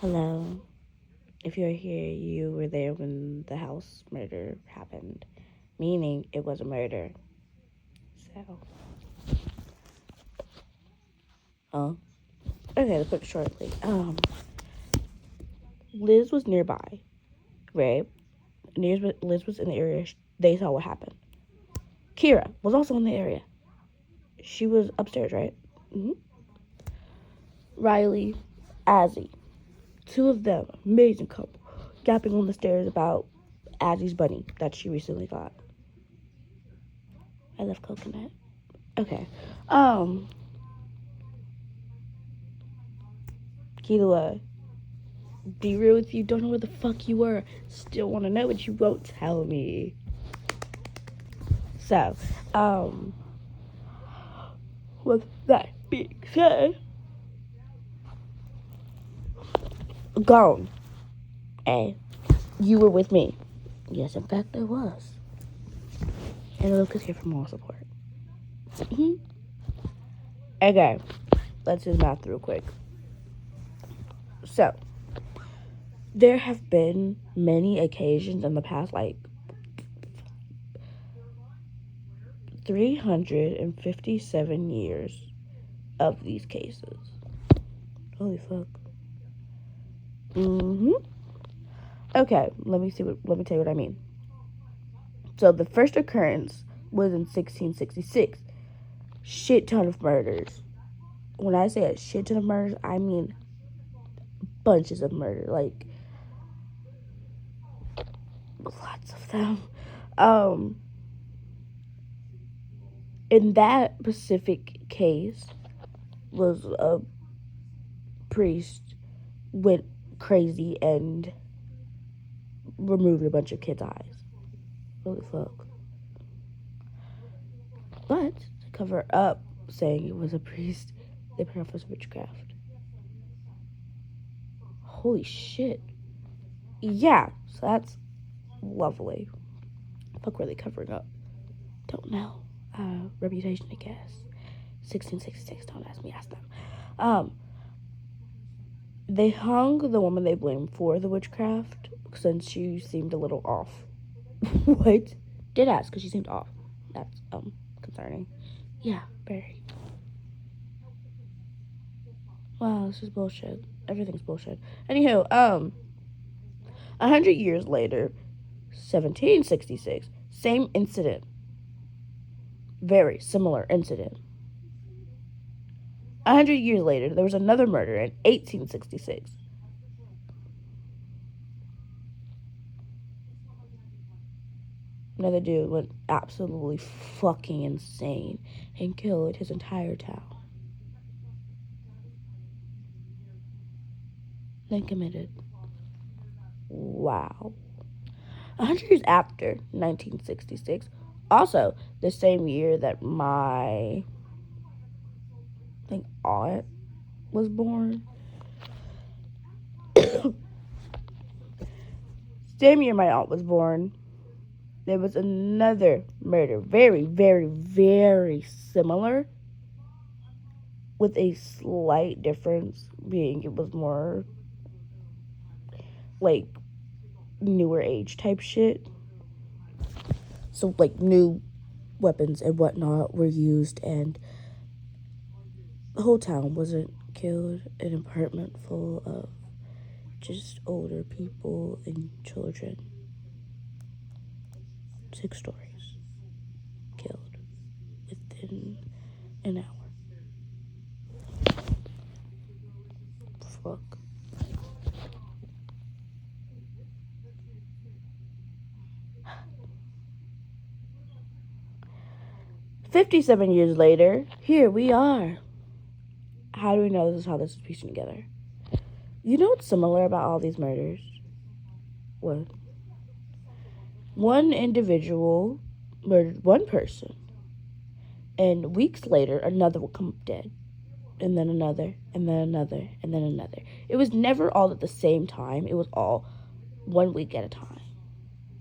Hello. If you're here, you were there when the house murder happened, meaning it was a murder. So, okay, to put it shortly, Liz was nearby, right? Liz was in the area. They saw what happened. Kira was also in the area. She was upstairs, right? Mm-hmm. Riley, Azzy, two of them, amazing couple, yapping on the stairs about Azzy's bunny that she recently got. I love coconut. Okay. Killua, be real with you, don't know where the fuck you were. Still want to know, but you won't tell me. So, with that being said, gone. Hey, you were with me. Yes, in fact, I was. And Luke is here for moral support. Okay, let's do the math real quick. So, there have been many occasions in the past, 357 years of these cases. Holy fuck. Okay, let me tell you what I mean. So the first occurrence was in 1666. Shit ton of murders. When I say a shit ton of murders, I mean bunches of murder. Like, lots of them. In that specific case was a priest went crazy and removed a bunch of kids' eyes. Holy fuck. But to cover up saying it was a priest, they put off as witchcraft. Holy shit. Yeah, so that's lovely. Fuck were they covering up? Don't know. Reputation, I guess. 1666, don't ask me, ask them. They hung the woman they blamed for the witchcraft since she seemed a little off. What? Did ask because she seemed off. That's concerning. Yeah, very. Wow, this is bullshit. Everything's bullshit. Anywho, 100 years later, 1766, same incident. Very similar incident. 100 years later, there was another murder in 1866. Another dude went absolutely fucking insane and killed his entire town. Then committed. Wow. 100 years after 1966, also the same year that my, aunt was born. Same year my aunt was born, there was another murder, very, very, very similar, with a slight difference being it was more newer age type shit. So new weapons and whatnot were used, and the whole town wasn't killed. An apartment full of just older people and children. 6 stories killed within an hour. Fuck. "57 years later, here we are." How do we know this is how this is piecing together? You know what's similar about all these murders? What? One individual murdered one person, and weeks later, another will come dead, and then another, and then another, and then another. It was never all at the same time. It was all 1 week at a time,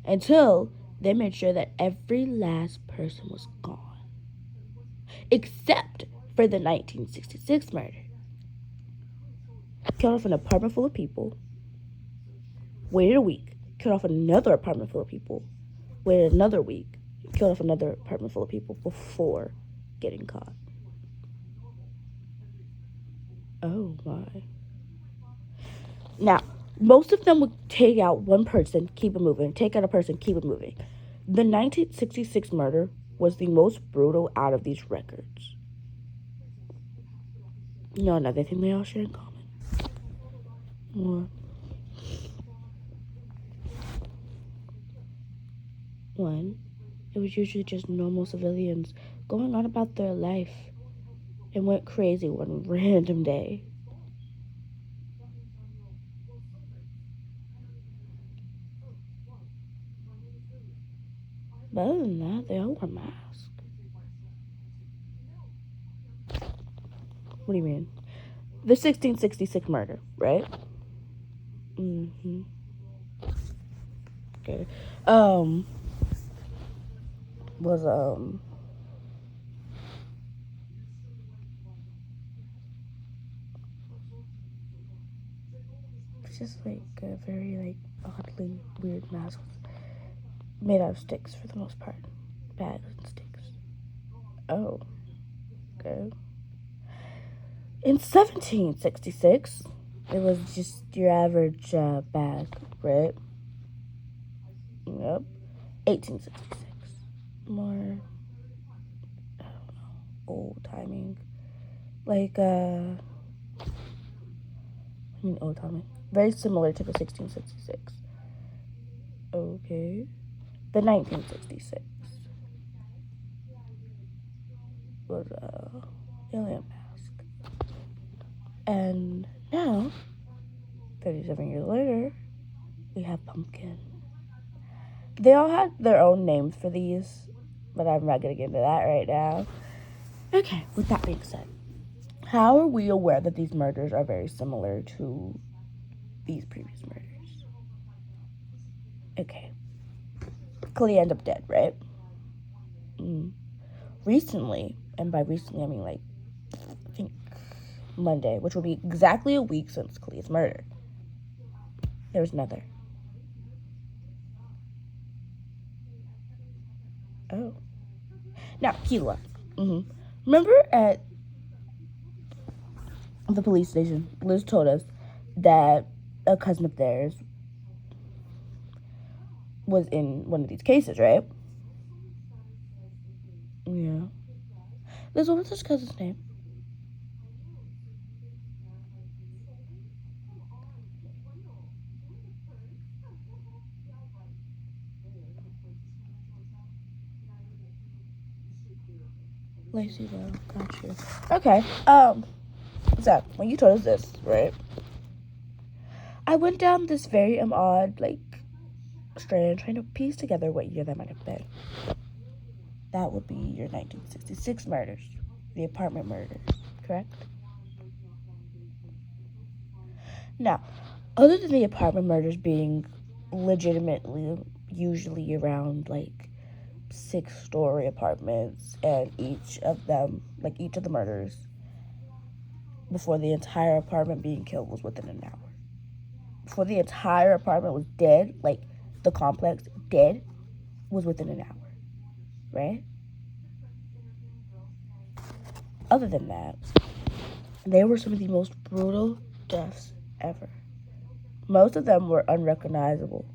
until they made sure that every last person was gone, except for the 1966 murder. killed off an apartment full of people, waited a week, killed off another apartment full of people, waited another week, killed off another apartment full of people before getting caught. Oh my. Now, most of them would take out one person, keep it moving, take out a person, keep it moving. The 1966 murder was the most brutal out of these records. You know another thing they all share in common? One, it was usually just normal civilians going on about their life and went crazy one random day. But other than that, they all wore masks. What do you mean? The 1666 murder, right? Mm-hmm. Okay. Was it's just like a very like oddly weird mask made out of sticks for the most part. Bags and sticks. Oh. Okay. In 1766, it was just your average bag, right? Yep. 1866. More, I don't know, old timing. Like, old timing. Very similar to the 1666. Okay. The 1966 was alien mask. And now, 37 years later, we have pumpkin. They all had their own names for these, but I'm not going to get into that right now. Okay, with that being said, how are we aware that these murders are very similar to these previous murders? Okay. Killua ended up dead, right? Recently, and by recently I mean like, I think Monday, which will be exactly a week since Killua's murder, there was another. Oh. Now, Killua. Remember at the police station, Liz told us that a cousin of theirs was in one of these cases, right? Yeah. Liz, what was this cousin's name? Lacey, though. Got you. Okay. So, when you told us this, right? I went down this very odd, like, strand trying to piece together what year that might have been. That would be your 1966 murders. The apartment murders, correct? Now, other than the apartment murders being legitimately usually around, like, 6-story apartments, and each of the murders before the entire apartment being killed was within an hour. Before the entire apartment was dead, like the complex dead, was within an hour, right? Other than that, they were some of the most brutal deaths ever. Most of them were unrecognizable,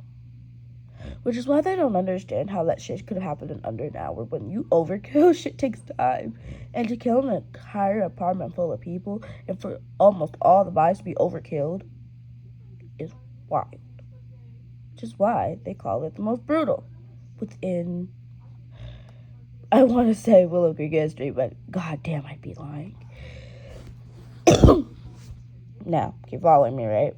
which is why they don't understand how that shit could have happened in under an hour. When you overkill, shit takes time. And to kill an entire apartment full of people and for almost all the bodies to be overkilled is wild. Which is why they call it the most brutal within, I want to say Willowcreek history, but goddamn, I'd be lying. Now, keep following me, right?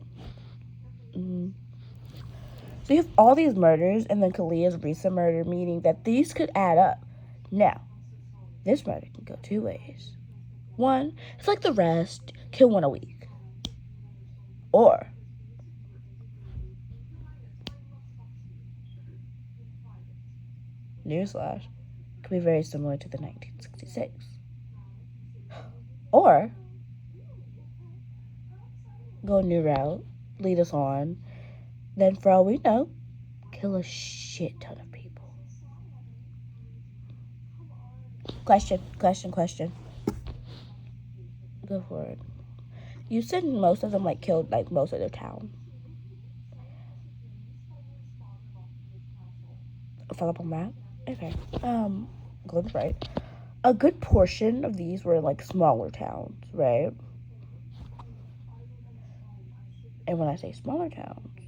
So you have all these murders and then Killua's recent murder, meaning that these could add up. Now, this murder can go two ways. One, it's like the rest, kill one a week. Or, newsflash, could be very similar to the 1966. Or, go a new route, lead us on. Then, for all we know, kill a shit ton of people. Question. Go for it. You said most of them killed most of their town. Fill up on that. Okay. Glenn's right. A good portion of these were smaller towns, right? And when I say smaller towns,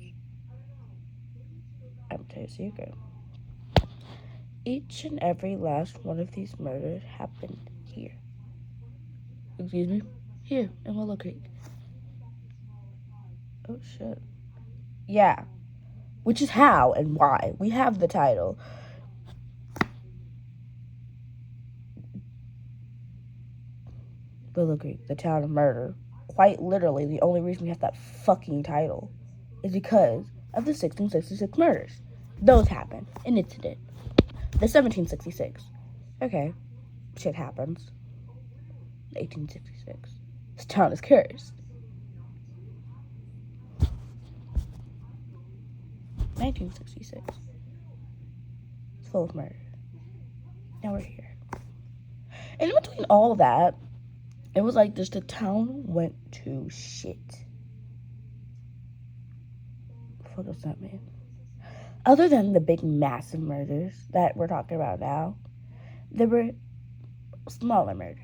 I'm gonna tell you a secret. Each and every last one of these murders happened here. Excuse me? Here, in Willowcreek. Oh, shit. Yeah. Which is how and why we have the title. Willowcreek, the town of murder. Quite literally, the only reason we have that fucking title is because of the 1666 murders. Those happened. An incident. The 1766. Okay. Shit happens. 1866. This town is cursed. 1966. It's full of murder. Now we're here. And in between all of that, it was just the town went to shit. What does that mean? Other than the big massive murders that we're talking about now, there were smaller murders,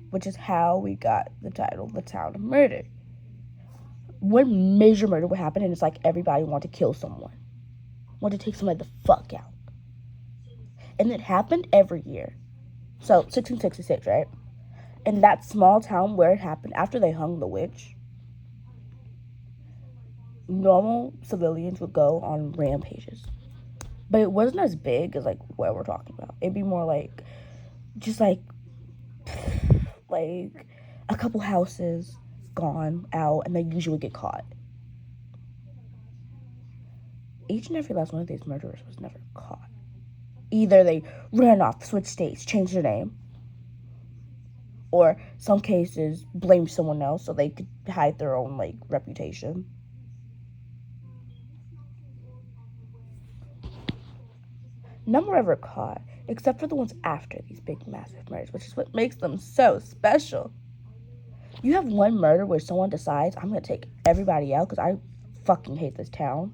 which is how we got the title, The Town of Murder. One major murder would happen, and it's everybody wanted to kill someone, wanted to take somebody the fuck out. And it happened every year. So, 1666, right? In that small town where it happened, after they hung the witch, normal civilians would go on rampages. But it wasn't as big as, what we're talking about. It'd be more just a couple houses gone out, and they usually get caught. Each and every last one of these murderers was never caught. Either they ran off, switched states, changed their name, or some cases blamed someone else so they could hide their own reputation. None were ever caught, except for the ones after these big massive murders, which is what makes them so special. You have one murder where someone decides, I'm going to take everybody out because I fucking hate this town.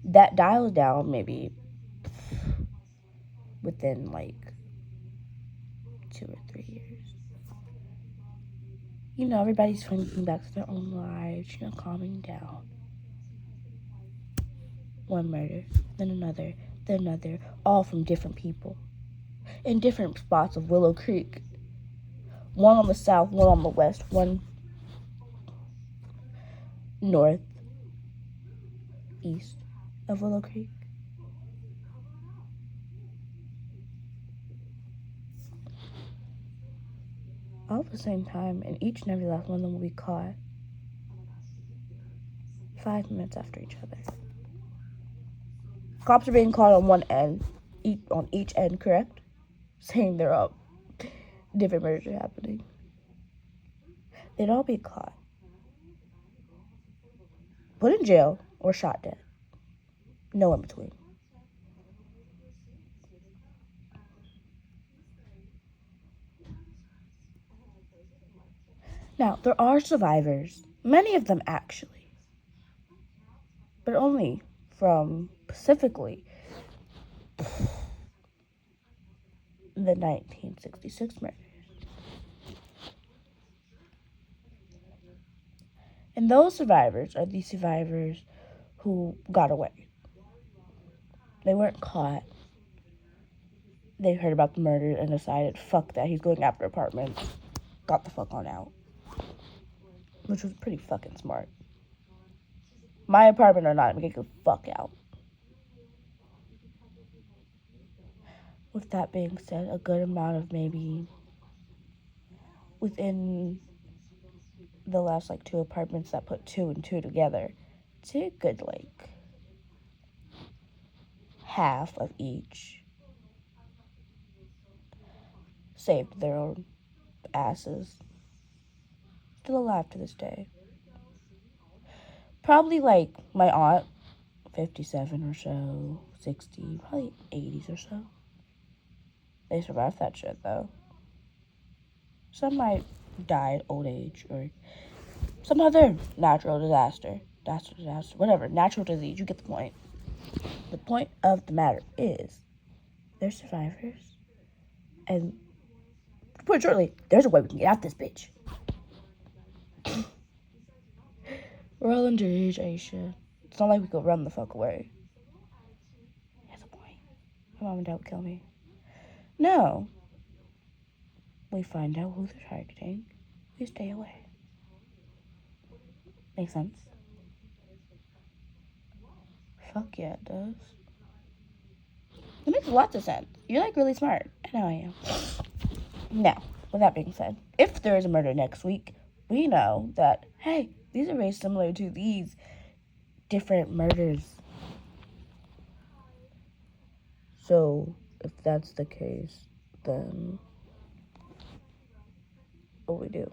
That dials down maybe within 2 or 3 years. Everybody's thinking back to their own lives, calming down. One murder, then another, all from different people. In different spots of Willowcreek. One on the south, one on the west, one north, east of Willowcreek. All at the same time, and each and every last one of them will be caught 5 minutes after each other. Cops are being caught on one end, on each end, correct? Saying they're up. Different murders are happening. They'd all be caught, put in jail, or shot dead. No in between. Now, there are survivors, many of them actually, but only from specifically the 1966 murders. And those survivors are the survivors who got away. They weren't caught. They heard about the murder and decided, fuck that, he's going after apartments. Got the fuck on out. Which was pretty fucking smart. My apartment or not, I'm gonna get the fuck out. With that being said, a good amount of maybe within the last 2 apartments that put 2 and 2 together, it's a good half of each saved their own asses. still alive to this day. Probably like my aunt, 57 or so, 60, probably 80s or so. They survived that shit, though. Some might die at old age or some other natural disaster, whatever, natural disease, you get the point. The point of the matter is, they're survivors, and to put it shortly, there's a way we can get out this bitch. We're all underage, Aisha. It's not like we could run the fuck away. That's a point. My mom and dad would kill me. No. We find out who they're targeting. We stay away. Makes sense? Fuck yeah, it does. It makes lots of sense. You're like really smart. I know I am. Now, with that being said, if there is a murder next week, we know that, hey, these are very similar to these different murders. So, if that's the case, then what we do?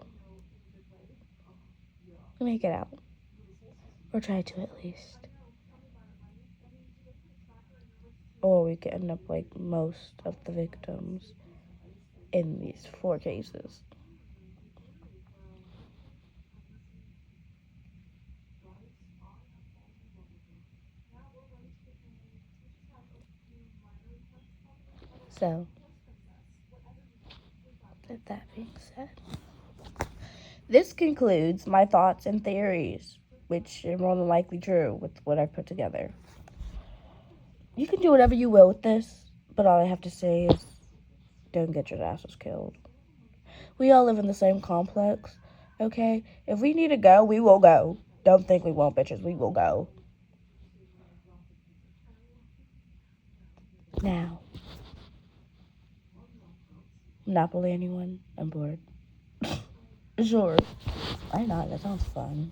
We make it out. Or try to, at least. Or we could end up like most of the victims in these 4 cases. So, with that being said, this concludes my thoughts and theories, which are more than likely true with what I put together. You can do whatever you will with this, but all I have to say is don't get your asses killed. We all live in the same complex, okay? If we need to go, we will go. Don't think we won't, bitches. We will go. Now, Monopoly anyone? I'm bored. Sure. Why not? That sounds fun.